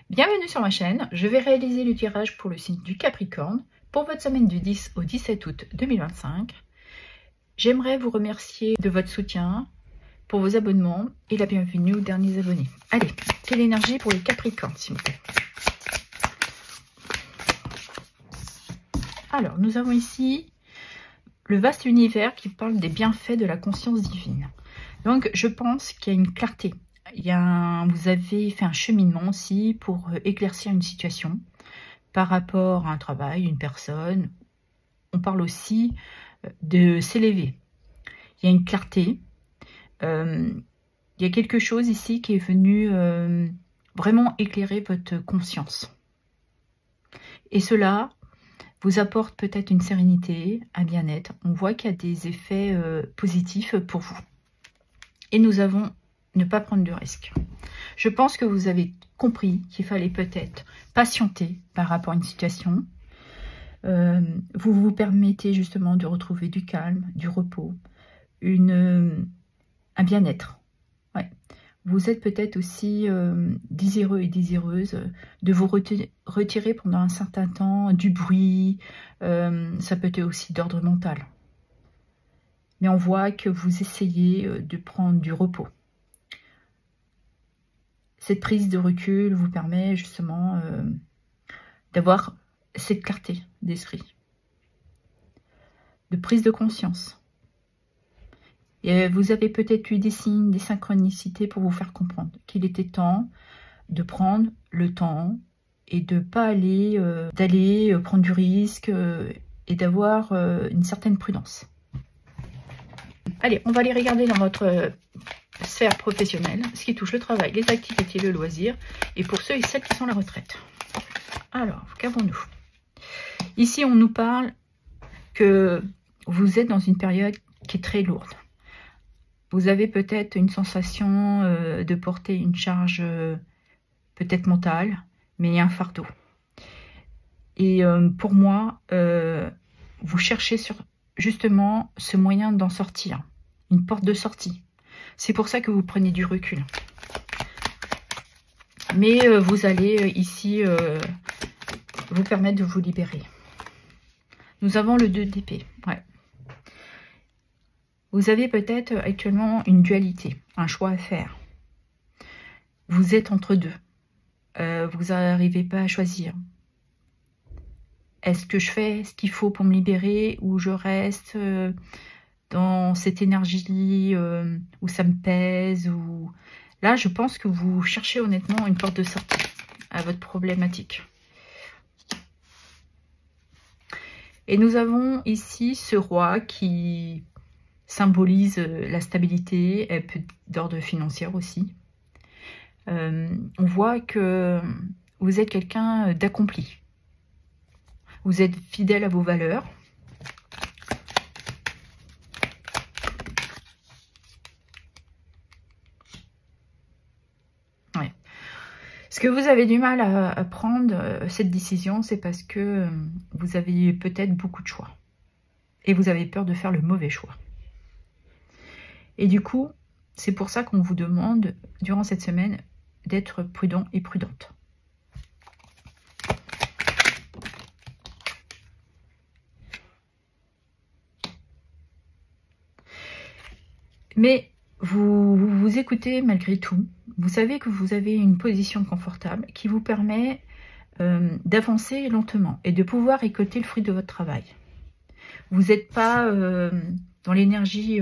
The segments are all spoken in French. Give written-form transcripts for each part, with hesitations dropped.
Bienvenue sur ma chaîne, je vais réaliser le tirage pour le signe du Capricorne pour votre semaine du 10 au 17 août 2025. J'aimerais vous remercier de votre soutien, pour vos abonnements et la bienvenue aux derniers abonnés. Allez, quelle énergie pour les Capricornes s'il vous plaît. Alors, nous avons ici le vaste univers qui parle des bienfaits de la conscience divine. Donc, je pense qu'il y a une clarté. Vous avez fait un cheminement aussi pour éclaircir une situation par rapport à un travail, une personne. On parle aussi de s'élever. Il y a une clarté. Il y a quelque chose ici qui est venu vraiment éclairer votre conscience. Et cela vous apporte peut-être une sérénité, un bien-être. On voit qu'il y a des effets positifs pour vous. Et nous avons ne pas prendre de risques. Je pense que vous avez compris qu'il fallait peut-être patienter par rapport à une situation. Vous vous permettez justement de retrouver du calme, du repos, un bien-être. Ouais. Vous êtes peut-être aussi désireux et désireuse de vous retirer pendant un certain temps du bruit. Ça peut être aussi d'ordre mental. Mais on voit que vous essayez de prendre du repos. Cette prise de recul vous permet justement d'avoir cette clarté d'esprit, de prise de conscience. Et vous avez peut-être eu des signes, des synchronicités pour vous faire comprendre qu'il était temps de prendre le temps et de ne pas d'aller prendre du risque et d'avoir une certaine prudence. Allez, on va aller regarder dans votre sphère professionnelle, ce qui touche le travail, les activités, le loisir, et pour ceux et celles qui sont à la retraite. Alors, qu'avons-nous? Ici, on nous parle que vous êtes dans une période qui est très lourde. Vous avez peut-être une sensation de porter une charge peut-être mentale, mais un fardeau. Et pour moi, vous cherchez justement ce moyen d'en sortir, une porte de sortie. C'est pour ça que vous prenez du recul. Mais vous allez ici vous permettre de vous libérer. Nous avons le 2 d'épée. Ouais. Vous avez peut-être actuellement une dualité, un choix à faire. Vous êtes entre deux. Vous n'arrivez pas à choisir. Est-ce que je fais ce qu'il faut pour me libérer ou je reste dans cette énergie où ça me pèse ou... Là, je pense que vous cherchez honnêtement une porte de sortie à votre problématique. Et nous avons ici ce roi qui symbolise la stabilité, et peut d'ordre financier aussi. On voit que vous êtes quelqu'un d'accompli. Vous êtes fidèle à vos valeurs. Ouais. Ce que vous avez du mal à prendre cette décision, c'est parce que vous avez peut-être beaucoup de choix. Et vous avez peur de faire le mauvais choix. Et du coup, c'est pour ça qu'on vous demande, durant cette semaine, d'être prudent et prudente. Mais vous écoutez malgré tout. Vous savez que vous avez une position confortable qui vous permet d'avancer lentement et de pouvoir récolter le fruit de votre travail. Vous n'êtes pas dans l'énergie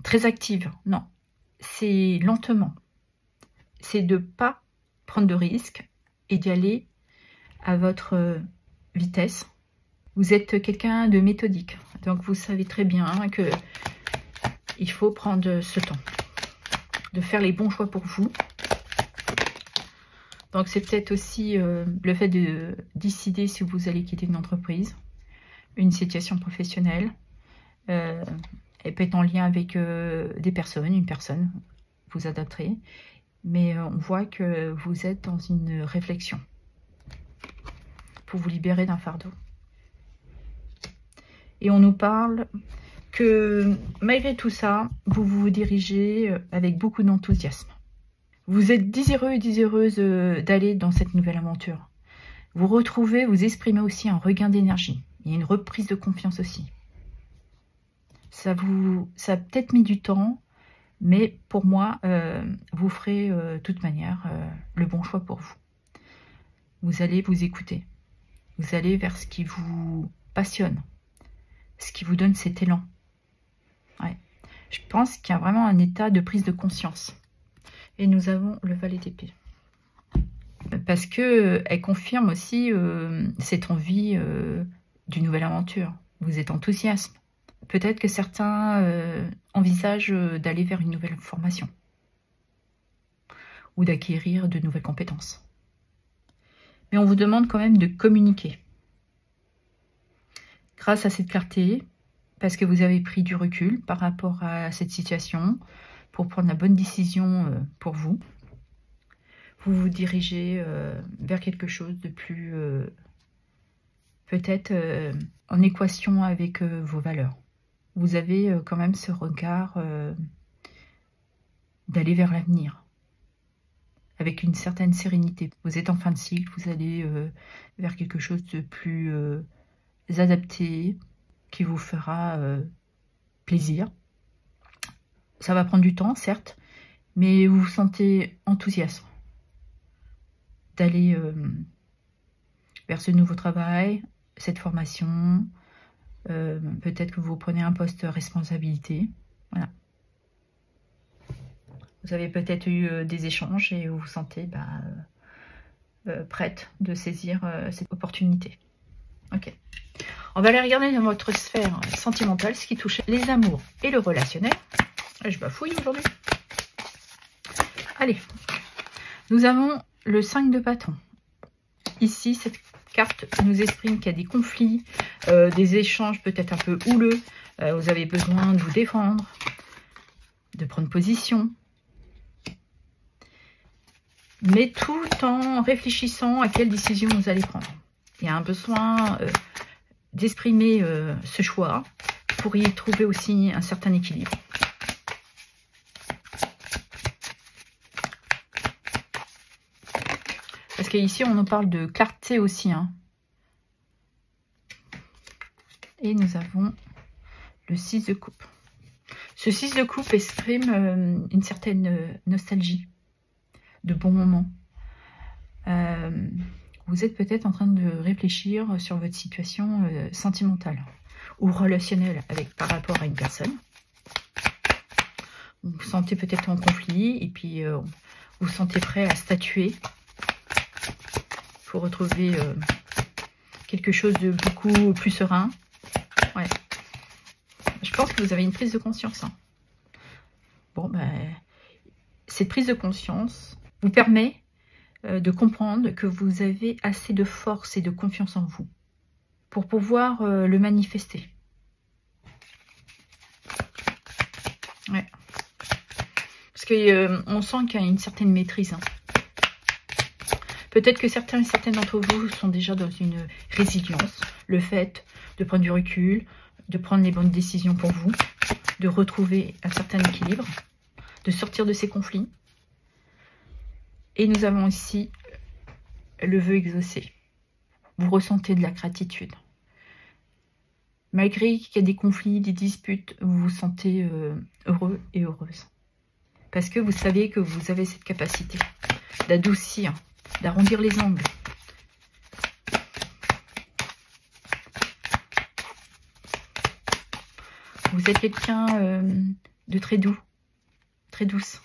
très active. Non, c'est lentement. C'est de ne pas prendre de risques et d'y aller à votre vitesse. Vous êtes quelqu'un de méthodique. Donc vous savez très bien que il faut prendre ce temps de faire les bons choix pour vous. Donc c'est peut-être aussi le fait de décider si vous allez quitter une entreprise, une situation professionnelle. Elle peut être en lien avec des personnes, une personne, vous adapterez. Mais on voit que vous êtes dans une réflexion pour vous libérer d'un fardeau. Et on nous parle que malgré tout ça, vous vous dirigez avec beaucoup d'enthousiasme. Vous êtes désireux et désireuse d'aller dans cette nouvelle aventure. Vous retrouvez, vous exprimez aussi un regain d'énergie. Il y a une reprise de confiance aussi. Ça a peut-être mis du temps, mais pour moi, vous ferez de toute manière le bon choix pour vous. Vous allez vous écouter. Vous allez vers ce qui vous passionne, ce qui vous donne cet élan. Ouais. Je pense qu'il y a vraiment un état de prise de conscience. Et nous avons le valet d'épée. Parce que elle confirme aussi cette envie d'une nouvelle aventure. Vous êtes enthousiaste. Peut-être que certains envisagent d'aller vers une nouvelle formation. Ou d'acquérir de nouvelles compétences. Mais on vous demande quand même de communiquer. Grâce à cette clarté, parce que vous avez pris du recul par rapport à cette situation, pour prendre la bonne décision pour vous, vous vous dirigez vers quelque chose de plus, peut-être en équation avec vos valeurs. Vous avez quand même ce regard d'aller vers l'avenir, avec une certaine sérénité. Vous êtes en fin de cycle, vous allez vers quelque chose de plus adapté, qui vous fera plaisir. Ça va prendre du temps, certes, mais vous vous sentez enthousiaste d'aller vers ce nouveau travail, cette formation. Peut-être que vous prenez un poste responsabilité. Voilà. Vous avez peut-être eu des échanges et vous vous sentez prête de saisir cette opportunité. Ok. On va aller regarder dans votre sphère sentimentale ce qui touche les amours et le relationnel. Je bafouille aujourd'hui. Allez, nous avons le 5 de bâton. Ici, cette carte nous exprime qu'il y a des conflits, des échanges peut-être un peu houleux. Vous avez besoin de vous défendre, de prendre position. Mais tout en réfléchissant à quelle décision vous allez prendre. Il y a un besoin d'exprimer ce choix pour y trouver aussi un certain équilibre. Parce qu'ici, on nous parle de clarté aussi. Hein. Et nous avons le 6 de coupe. Ce 6 de coupe exprime une certaine nostalgie, de bons moments. Vous êtes peut-être en train de réfléchir sur votre situation sentimentale ou relationnelle par rapport à une personne. Vous vous sentez peut-être en conflit et puis vous vous sentez prêt à statuer pour retrouver quelque chose de beaucoup plus serein. Ouais. Je pense que vous avez une prise de conscience. Hein. Bon, cette prise de conscience vous permet de comprendre que vous avez assez de force et de confiance en vous pour pouvoir le manifester. Ouais. Parce qu'on sent qu'il y a une certaine maîtrise. Hein. Peut-être que certains et certaines d'entre vous sont déjà dans une résilience. Le fait de prendre du recul, de prendre les bonnes décisions pour vous, de retrouver un certain équilibre, de sortir de ces conflits. Et nous avons ici le vœu exaucé. Vous ressentez de la gratitude. Malgré qu'il y a des conflits, des disputes, vous vous sentez heureux et heureuse. Parce que vous savez que vous avez cette capacité d'adoucir, d'arrondir les angles. Vous êtes quelqu'un de très doux, très douce.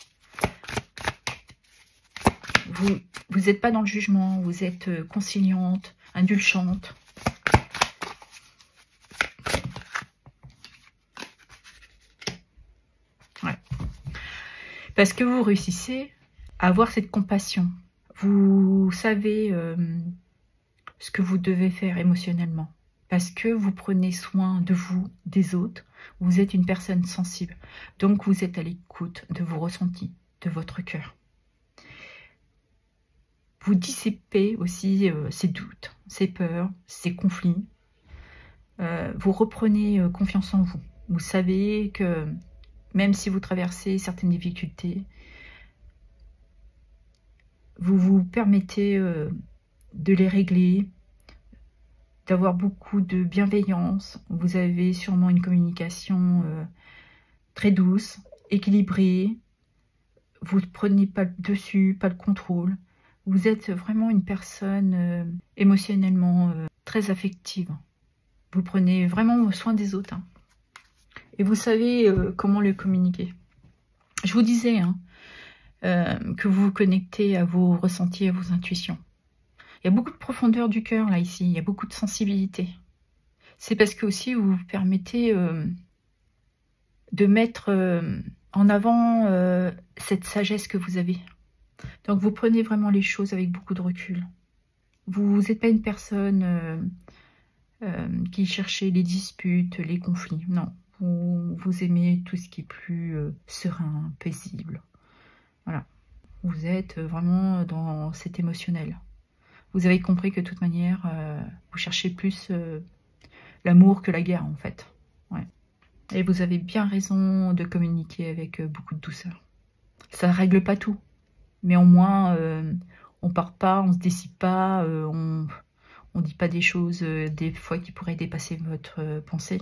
Vous n'êtes pas dans le jugement, vous êtes conciliante, indulgente. Ouais. Parce que vous réussissez à avoir cette compassion. Vous savez ce que vous devez faire émotionnellement. Parce que vous prenez soin de vous, des autres. Vous êtes une personne sensible. Donc vous êtes à l'écoute de vos ressentis, de votre cœur. Vous dissipez aussi ces doutes, ces peurs, ces conflits. Vous reprenez confiance en vous. Vous savez que même si vous traversez certaines difficultés, vous vous permettez de les régler, d'avoir beaucoup de bienveillance. Vous avez sûrement une communication très douce, équilibrée. Vous ne prenez pas le dessus, pas le contrôle. Vous êtes vraiment une personne émotionnellement très affective. Vous prenez vraiment soin des autres. Hein. Et vous savez comment le communiquer. Je vous disais que vous vous connectez à vos ressentis, à vos intuitions. Il y a beaucoup de profondeur du cœur là, ici. Il y a beaucoup de sensibilité. C'est parce que aussi vous vous permettez de mettre en avant cette sagesse que vous avez. Donc vous prenez vraiment les choses avec beaucoup de recul. Vous n'êtes pas une personne qui cherchez les disputes, les conflits. Non, vous aimez tout ce qui est plus serein, paisible. Voilà. Vous êtes vraiment dans cet émotionnel. Vous avez compris que de toute manière, vous cherchez plus l'amour que la guerre, en fait. Ouais. Et vous avez bien raison de communiquer avec beaucoup de douceur. Ça ne règle pas tout. Mais au moins, on part pas, on se décide pas, on dit pas des choses des fois qui pourraient dépasser votre pensée.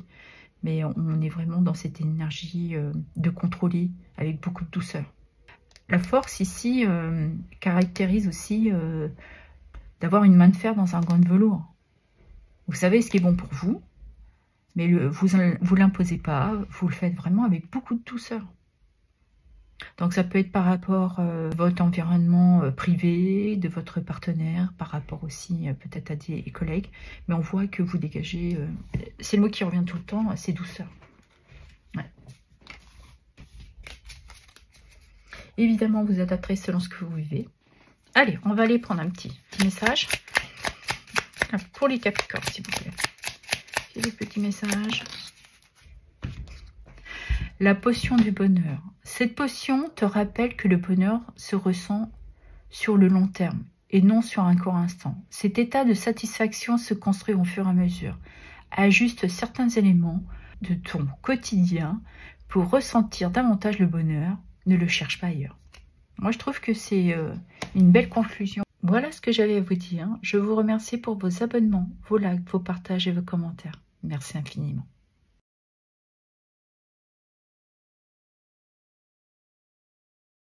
Mais on est vraiment dans cette énergie de contrôler avec beaucoup de douceur. La force ici caractérise aussi d'avoir une main de fer dans un gant de velours. Vous savez ce qui est bon pour vous, mais vous l'imposez pas, vous le faites vraiment avec beaucoup de douceur. Donc ça peut être par rapport à votre environnement privé, de votre partenaire, par rapport aussi peut-être à des collègues, mais on voit que vous dégagez, c'est le mot qui revient tout le temps, c'est douceur. Ouais. Évidemment, vous adapterez selon ce que vous vivez. Allez, on va aller prendre un petit message pour les Capricornes, s'il vous plaît. J'ai des petits messages. La potion du bonheur. Cette potion te rappelle que le bonheur se ressent sur le long terme et non sur un court instant. Cet état de satisfaction se construit au fur et à mesure. Ajuste certains éléments de ton quotidien pour ressentir davantage le bonheur. Ne le cherche pas ailleurs. Moi, je trouve que c'est une belle conclusion. Voilà ce que j'avais à vous dire. Je vous remercie pour vos abonnements, vos likes, vos partages et vos commentaires. Merci infiniment.